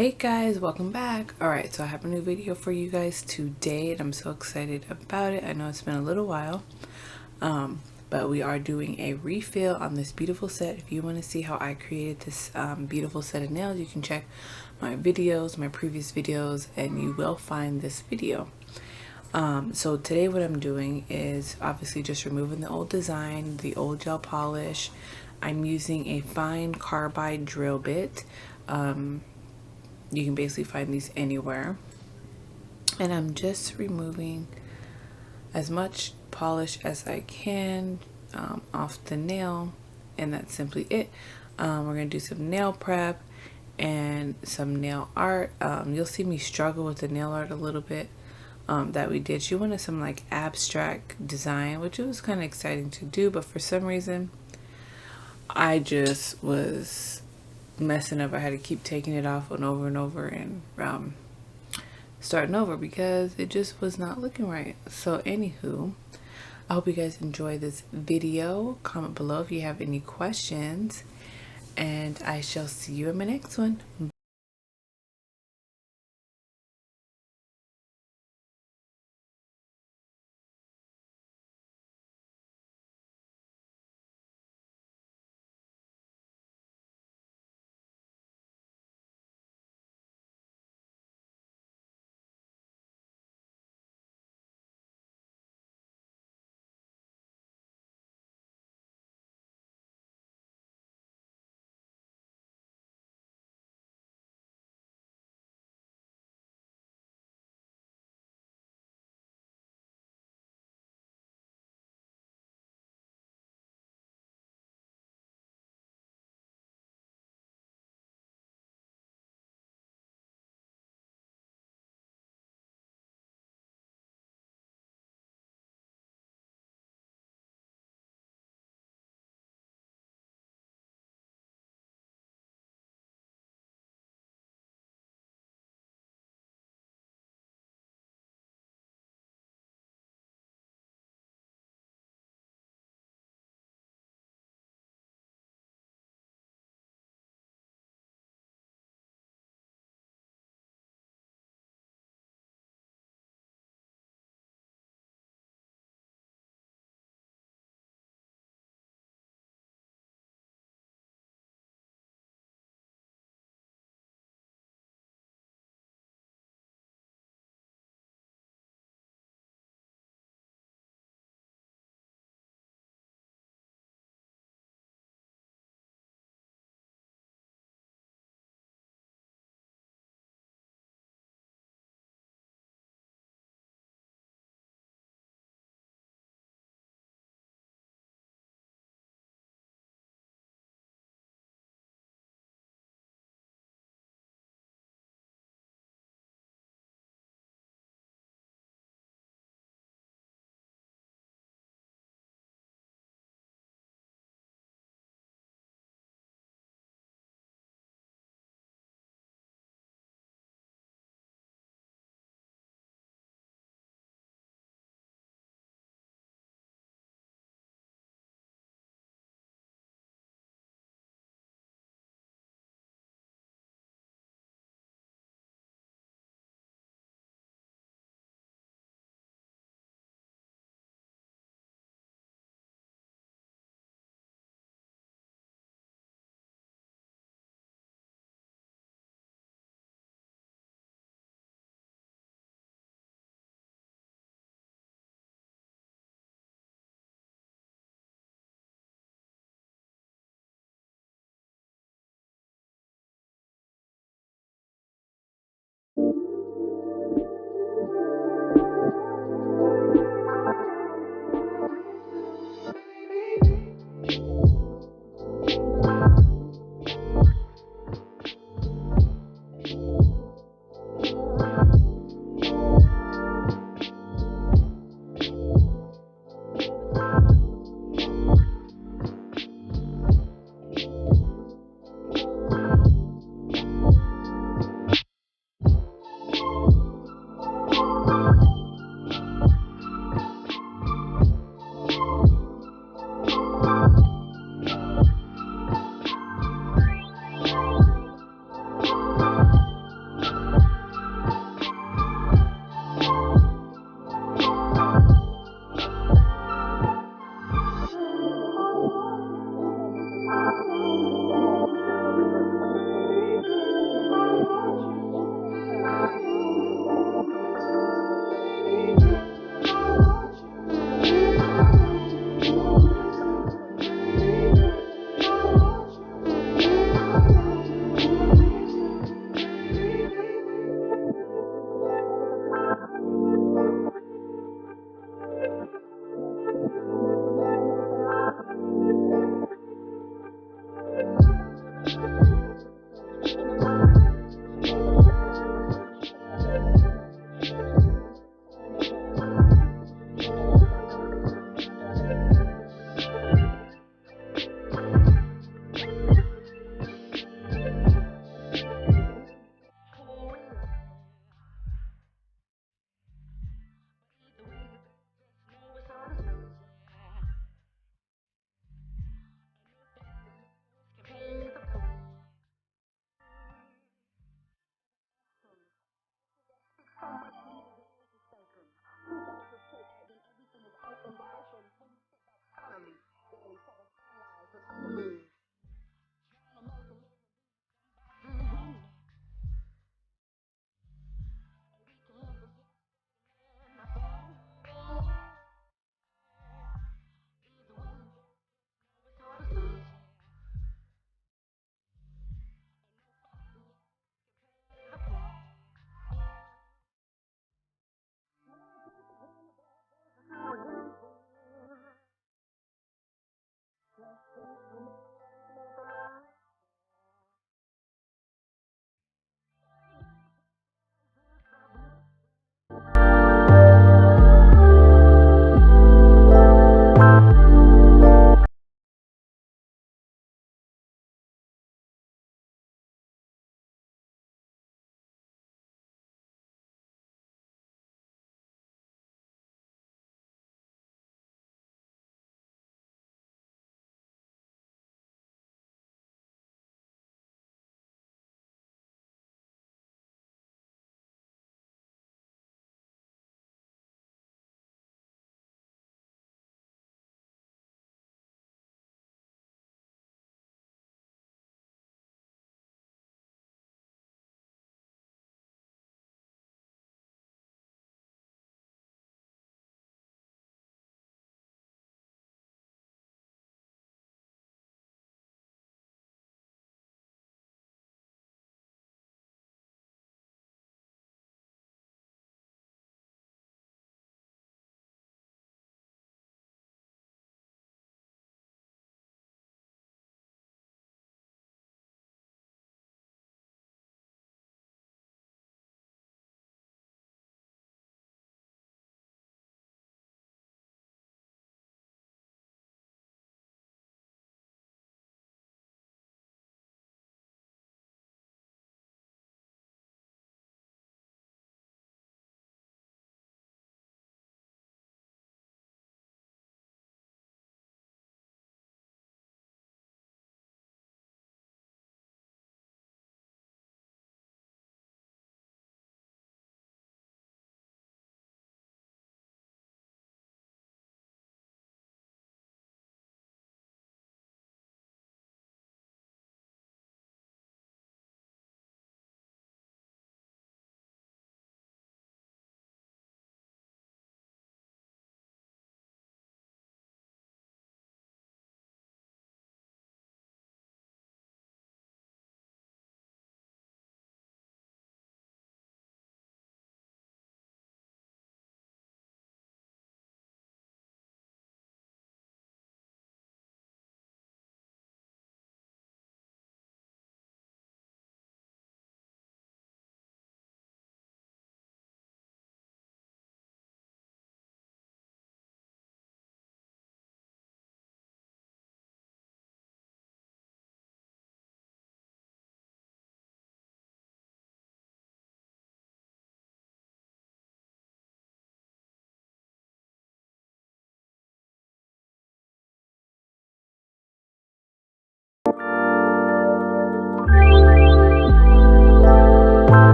Hey guys, welcome back. Alright, so I have a new video for you guys today and I'm so excited about it. I know it's been a little while, but we are doing a refill on this beautiful set. If you want to see how I created this beautiful set of nails, you can check my videos, my previous videos, and you will find this video. So today what I'm doing is obviously just removing the old design, the old gel polish. I'm using a fine carbide drill bit. You can basically find these anywhere. And I'm just removing as much polish as I can off the nail, and that's simply it. We're gonna do some nail prep and some nail art. You'll see me struggle with the nail art a little bit that we did. She wanted some like abstract design, which it was kind of exciting to do, but for some reason I just was messing up. I had to keep taking it off and over and starting over because it just was not looking right. So anywho, I hope you guys enjoy this video. Comment below if you have any questions, and I shall see you in my next one.